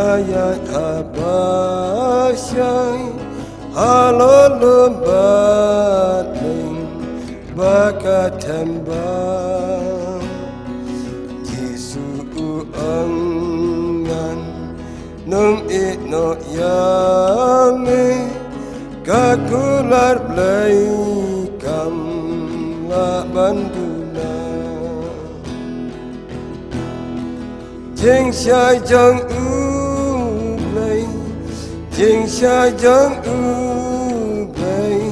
ayat abasyai halolum batling bakat tembang Yesu angan nung itno yami kakular blay kam la banduna Jing Shai Jung U Blay Jing Shai Jung U Blay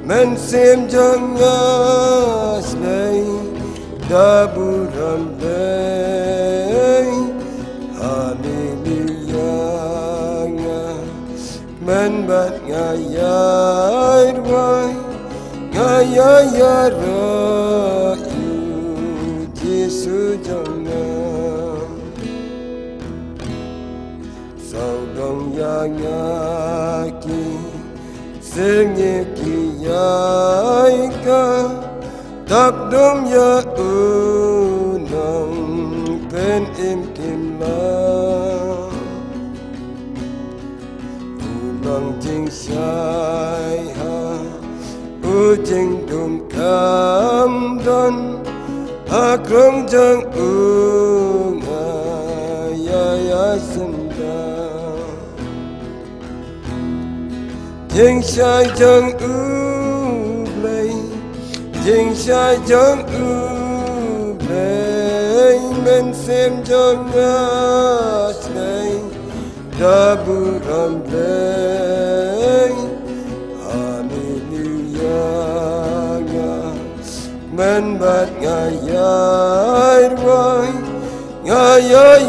Men Sim Jung Ngas Blay Dabu Ram Blay Hallelujah Nga Men Bat Nga Yai Rwai Nga Yai Ra Yu Jesu Jung Nga Dong ya ngaki Sengye ki yai ka Tak dom ya unong Pen im kim la Unong jing shai ha U jing dum kam don Ha krong jang unga Ya ya sen Jing Shai Jung U Blay Jing Shai Jung U Blay Men Sim Jung Ngas Blay Dabu Ram Blay Hallelujah Nga Men Bat Nga Yai Rwai Nga Yai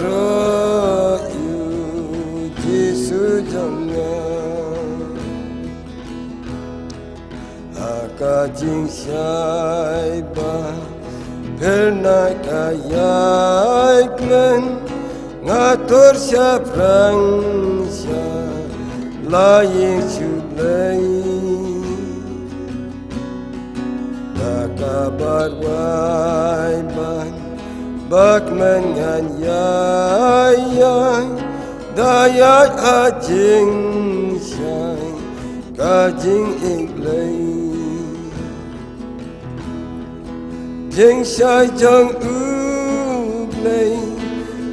Ra Yu Jesu Jung Ka jing shai ba Phir na ka yai klen Nga tor sha prang sha La yin chu blay Da ka bar wai ban Bak men ngan yai yai Da yai a jing shai Ka jing ik lay Jing Shai Jung U Blay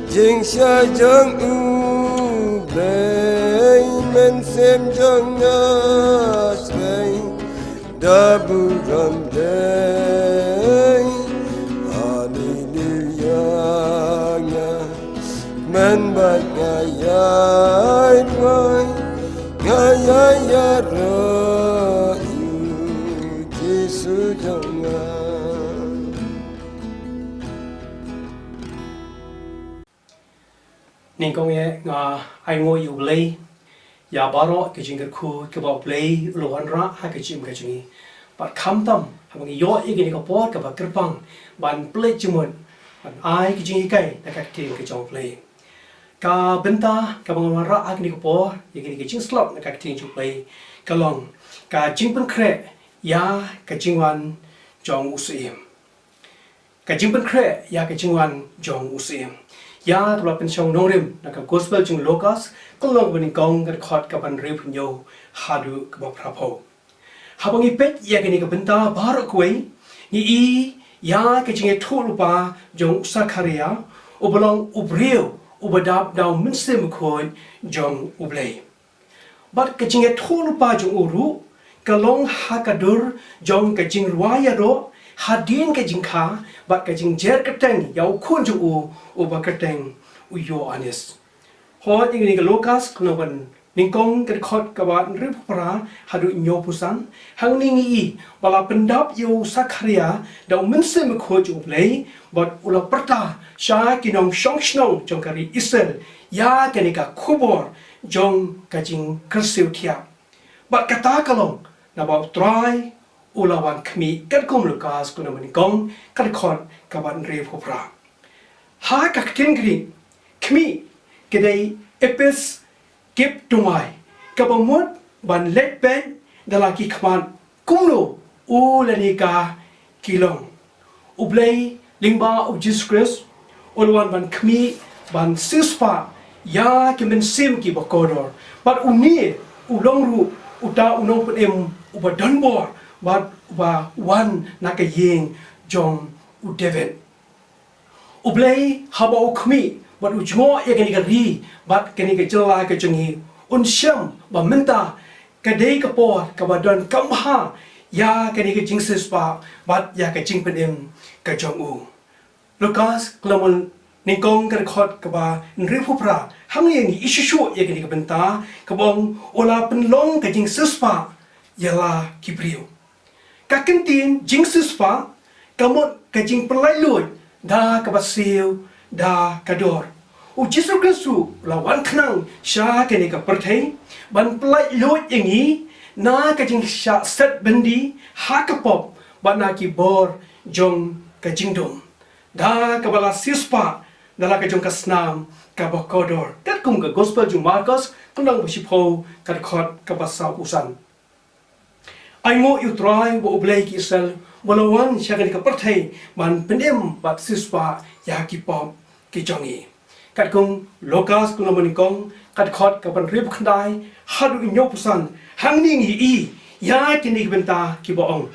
Jing Shai Jung U Blay Men Sim Jung Ngas Blay Dabu Ram Blay Hallelujah Nga Men Bat Nga Yai Rwai Nga Yai Ra Yu Jesu Jung Nga Nên công nghệ ai ngồi yêu lấy ya baro cái chuyện cái khu cái bảo lấy lo ăn ra hay cái chuyện cái chuyện bạn khám tâm hay bạn yo ý cái này có bớt cái bạn kêu bằng bạn play chumon bạn ai cái chuyện cái là cái chuyện cái trong play cả bên ta cái bạn ăn ra cái này có bớt cái này cái chuyện slot là cái chuyện trong play cái lòng cái chuyện bên kre ya cái chuyện hoàn trong usim cái chuyện bên kre ya cái chuyện hoàn trong usim ya tu pen chong nongrim na ka gospel chung locus kolong bening kong ka khot ka ban rip nyo hadu ka bok rapo habangi pet ya ke ni ka benta bar koi ni I ya ke chinge thulu pa jong sakharia obolong ubreu ubadap daw minsem khon jong ublei bat ke chinge thulu pa jong uru kalong hakadur jong ka jing ruaya ro hadin ke jingkha bat ke jing jer kateng yau khun ju u ba kateng u yo anis ho ingni ka lokas knoban ningkong ke khot ka ba rip pra hadu nyo pusan hang ningi bala pendap yu sakharia daw mense me kho ju play bat ula prata sha kinong shong shnong jong kari isel ya ke ni ka khubor jong ka jing kersiu thia bat kata kalong na ba try ulawan kami kan kom lukas kuna manikong kan khon kaban re phopra ha ka tingri kami kedai epis kip tumai kabamot ban let pen dalaki khman kumlo ulanika kilong ublay lingba of Jesus Christ ulawan ban kami ban sispa ya ki men sim ki bakodor but uni ulong ru uta unong pun em uba donbor but uba wan naka yeng jong u David ublei haba ukmi but ujmo ya kani ka ri but kani ka jela ka jongi un sham ba menta ka dei ka por ka ba don kam ha ya kani ka jingsis pa but ya ka jing pen em ka jong u Lukas kelamun ningkong ka khot ka ba nri phupra hang ye ni isushu ya kani ka benta ka bong ola penlong ka jingsis pa yala kibriu ka kentin jingsis pa kamot ka jing pelai lui da ka basil da kador u Jesu Kristu lawan khnang sha ke ni ka perthei ban pelai lui yangi na ka jing sha set bendi ha ka pop ban na ki bor jong ka jing dom da ka bala sispa dala ka jong ka snam ka bakodor kat kum ka gospel jong Marcos kunang bisipo ka khot ka basa usan ai ngo yu try bo oblei ki sel walawan siya ka perthei man penem bat sispa ya ki pop ki jongi kat kung Lukas kung naman kong kat khot ka ban rib khandai hadu inyo pusan hang ning i ya tinig benta ki boong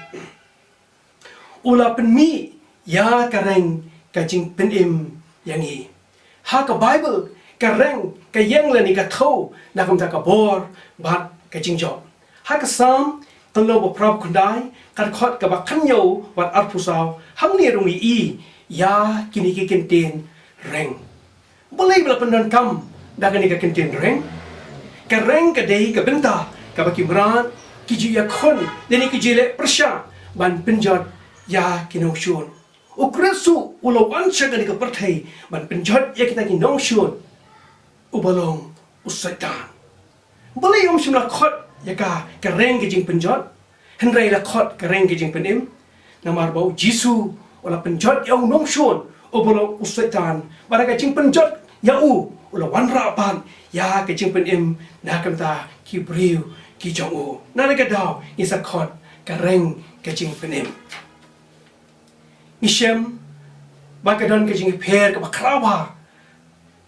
ula penmi ya kareng ka jing penem yangi ha ka Bible kareng ka yang la ni ka tho na kum ta ka bor bat ka jing job ha ka sam tong lo bo prab khandai kat khot ka ba khan yo wat ar pusau hang ni rung i ya kini ki kenten reng boleh bela pendan kam da kani ka kenten reng ka reng ka dei ka benta ka ba kimran ki ji ya khon deni ki jile persha ban penjot ya kinong shun ukresu ulo wan chaga ni ka perthei ban penjot ya kita ki nong shun ubalong usaitan boleh om shimla khot ya ka reng ki jing penjot henrai la khot ka reng ki jing penim namar bau Jisu wala penjot ya nong shun ubalong usaitan baraka jing penjot ya ula wan ra ban ya ka jing penim na kam ta ki briu ki jong u na ka daw ni sa khot ka reng ka jing penim Ishem bakadon ke jing pher ka bakrawa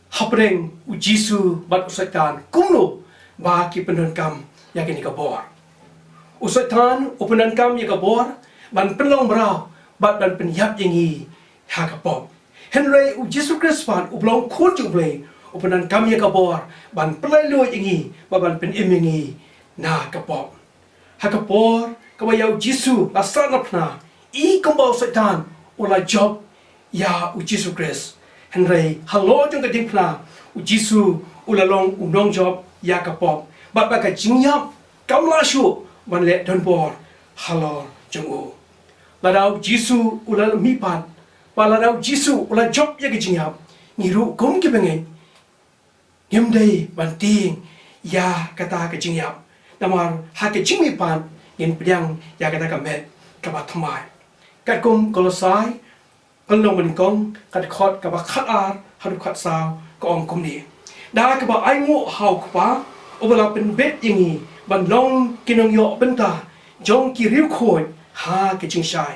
hapreng u Jisu bat usaitan kumno ba ki pendon kam ya ke ni ka bor usaitan upenan kam ya ka bor ban penlong brau bat ban penyap yangi ha ka pop henry u Jisu Kristus ban ublong khun ju blei upenan kam ya ka bor ban pelai lo yangi ba ban pen emingi na ka pop ha ka bor ka ba ya Jisu la sanapna i kombo usaitan ula job ya u Jesu Christ henry hello jong ka dingpla u Jesu ula long unong job ya ka pop ba ka jingyap kamla shu ban le don bor hello jong u la dau Jesu ula mi pan ba la dau Jesu ula job ya ka jingyap ni ru kom ki bengen yem dei ban ting ya kata ka jingyap namar ha ka jingmi pan yen pdiang ya kata ka met ka ba thmai kat kum Kolosai kan long man kong kat khot ka ba khat ar hadu khat sao ko ong kum ni da ka ba ai ngo hau ka ba obala pen bet yingi ban long kinong yo benta jong ki riu khoi ha ke jing shai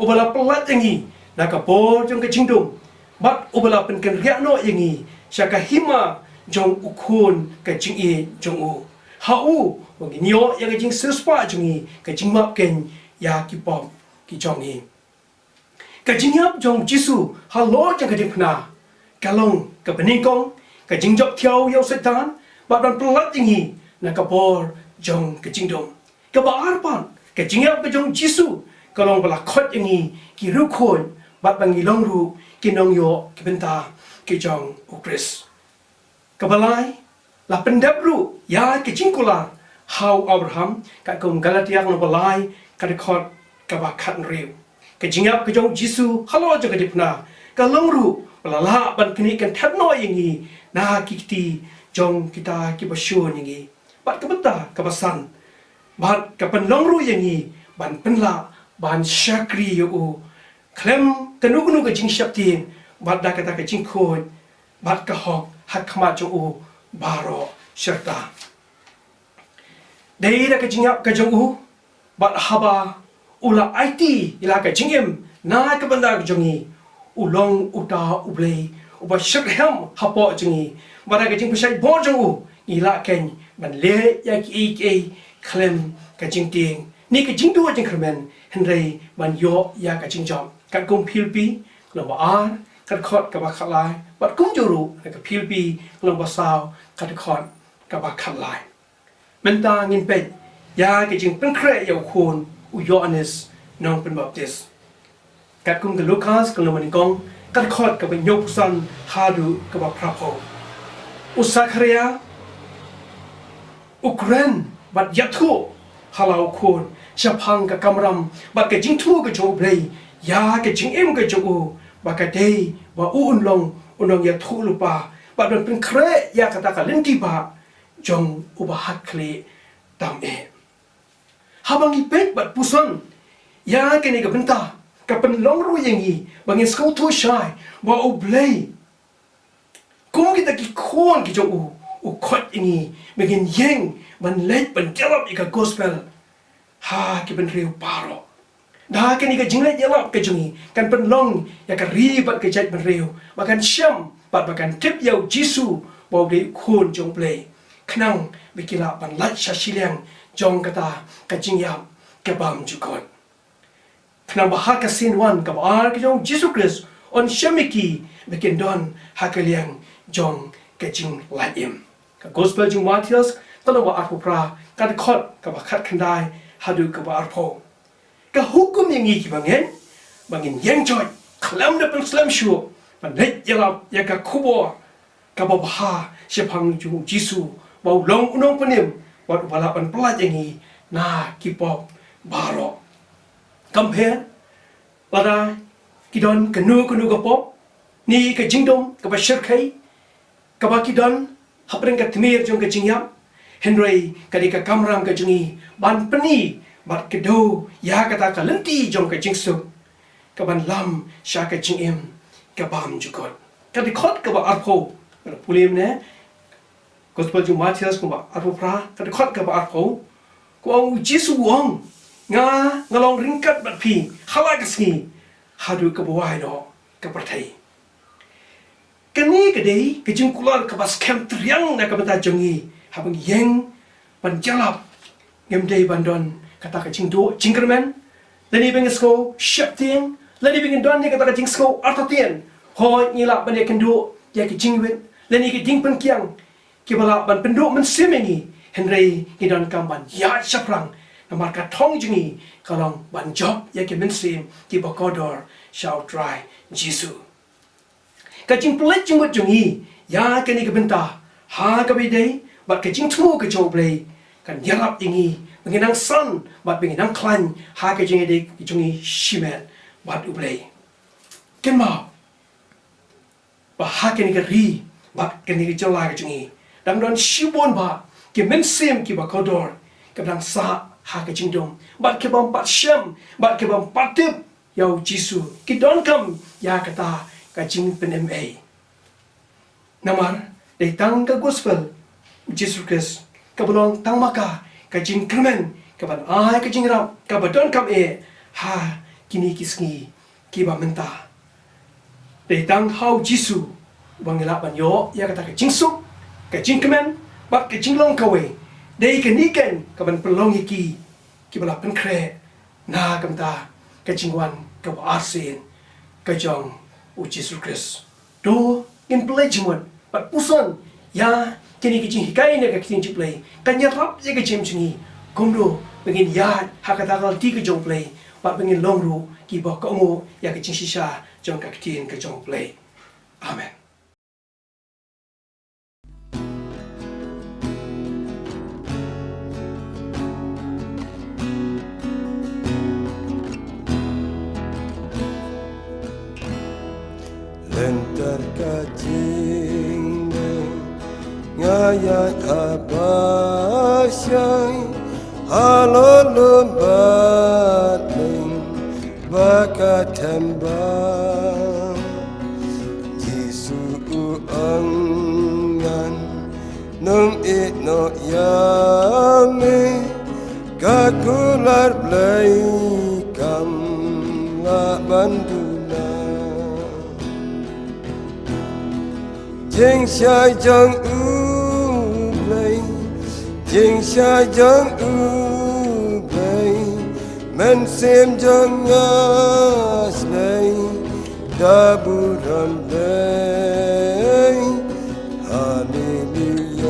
obala plat yingi na ka bor jong ka jing dum bat obala pen kan ria no yingi sha ka hima jong ukun ka jing e jong u ha u wang nyo ya ka jing sespa jong i ka jing map ken ya ki pom ki jong hi ka jingyap jong Jisu halo jang ka dipna kalong ka peningkong ka jingjop thiau yo setan ba ban plat jingi na ka bor jong ka jingdom ka ba arpan ka jingyap ka jong Jisu kalong bala khot jingi ki ru khon ba bangi long ru ki nong yo ki benta ki jong u Chris ka balai la pendap ru ya ki jingkula how Abraham ka kum Galatia no balai ka de khot ka ba khat riu ka jingyap ka jong Jisu halo jong ka dipna ka long ru bala la ban kini kan that no yingi na kiti jong kita ki basyo yingi bat ka beta ka basan bat ka pan long ru yingi ban penla ban shakri yo klem kanu kanu ka jing shapti bat da kata ka jing khoi bat ka hok hat khama jo u baro sharta dei da ka jingyap ka jong u bat haba ula IT ila ka jingem na ka banda ka jongi ulong uta ublei uba shakhem hapo jingi bada ka jing pasai bo jong u ila ken ban le ya ki klem ka jing ting ni ka jing du jing kremen henrei ban yo ya ka jing jom ka kum phil pi lo ba ar ka khot ka ba khalai bat kum juru ka phil pi lo ba sao ka khot ka ba khalai men ta ngin pe ya ka jing pen kre ya khun u Yohanes nong pen baptis ka kum ka Lucas ka lo man kong ka khot ka ba nyok san hadu ka ba prapo u Zakaria Ukraine bat yathu halau khun chapang ka kamram bat ka jing thu ka jo blei ya ka jing em ka jo u ba ka dei wa u unong ya thu lu pa bat ban pen kre ya ka ta ka lenti ba jong u ba hat kle tam e habang ipet bat puson ya ka ni ka benta ka pen long ru yang i bangin skau thu shai wa u blei kum kita ki khon ki jo u khot ini begin yeng ban let ban jalap ika gospel ha ki ban riu paro da ka ni ka jingle jalap ka jungi kan pen long ya ka ri bat ka jat ban riu bakan syam bakan tip yau jisu bau de khon jong play khnang bikila ban lat shashiliang jong kata ka jingyam ka bam jukon khnang ba ha ka sin wan ka ar ka jong jisu christ on shamiki bikin don ha ka liang jong ka jing lai im ka gospel jing Matthias tano ba arpo pra ka khot ka ba khat khandai hadu ka ba arpo ka hukum yang iki bangin yang joy klam na pen slam shu ban let yalap ya ka kubo ka ba ha shepang jung jisu ba long unong panim ba bala pan plat yang i na ki pop baro compare pada kidon kanu ka pop ni ka jingdom ka ba shirkai ka ba kidon hapreng ka tmir jong ka jingyam henry ka di ka kamram ka jungi ban peni bat kedo ya kata ka lenti jong ka jingsu ka ban lam sha ka jingem ka bam jukot ka di khot ka ba arpho ka pulim ne gospel jong Matthias ko ba arpho pra ka di khot ka ba arpho ko ang jisu wong nga ngalong ringkat bat pi khala ka sngi hadu ka buai do ka prathai kani ka dei ka jing kular ka ba scam triang na ka bata jongi habang yeng ban jalap ngem dei bandon kata ka jing do jingkermen lani beng sko shapting lani beng don ni kata ka jing sko artatien ho ngila ban ya kendo ya ki jingwin lani ki ding pen kiang ki bala ban pendo men semengi henrei ki don kam ban ya shaprang namar ka thong jingi kalong ban job ya ki men sim ki bakodor shall try jisu ka jing plet jing wat jungi ya ka ni ka benta ha ka bi dei bat ka jing thu ka jo play kan yarap ingi menginang san bat menginang klan ha ka jing de ki jungi shimet bat u play ken ma ba ha ka ni ka ri bat ka ni ka jola ka jungi dang don shibon ba ki men sim ki ba kodor ka dang sa ha ka jing dom bat ke bam pat sham bat ke bam patip yau jisu ki don kam ya kata ka jing penem a namar de tang ka gospel Jesus Christ ka belong tang maka ka jing kremen ka ban ai ka jing rap ka badon kam e ha kini kisngi ki ba menta de tang how jisu bangila ban yo ya kata ka jing su ka jing kremen ba ka jing long ka we de ka niken ka ban pelong ki bala pen kre na kam ta ka jing wan ka ba arsin ka jong u Jesus Christ do in play jimon but puson ya kini ki jing hikai ne ka kin ji play kan ya rap ye ka jim jingi komdo begin ya hakata kal ti ka jong play but begin long ru ki ba ka ngo ya ka jing shisha jong ka tin ka jong play amen Lentar kajing ngayat abasyai halolun bating bakat tembang Jisu angan nung itno yami kakular blay kam la bandu Chính sai chẳng ưu lấy Chính sai chẳng ưu lấy Men xem chẳng ngás lấy Đã bù rầm lấy Hallelujah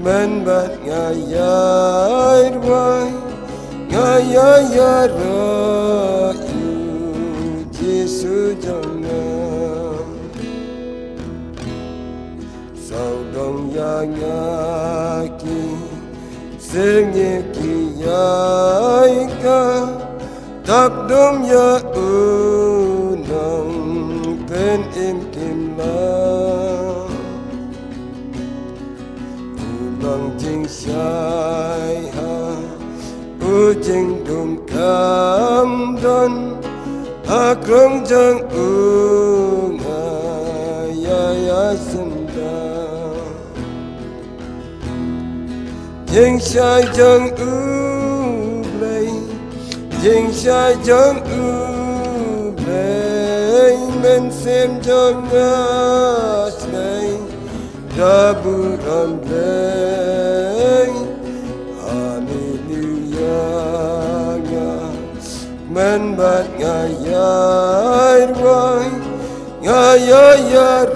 Men bat ngayay rway Ngayay ra Giêsu chẳng Sao đông ya nga ki Sing ye ki yai ka Tak dum ya unang Pen im kim la Ulang jing sai ha U jing dum kam don Ha krong jang unga Ya senda Jing sai jang lấy Jing sai jang lấy Men xem jang lấy Đã bù rầm lấy Hallelujah Men bat ngayay rway Ngayay ra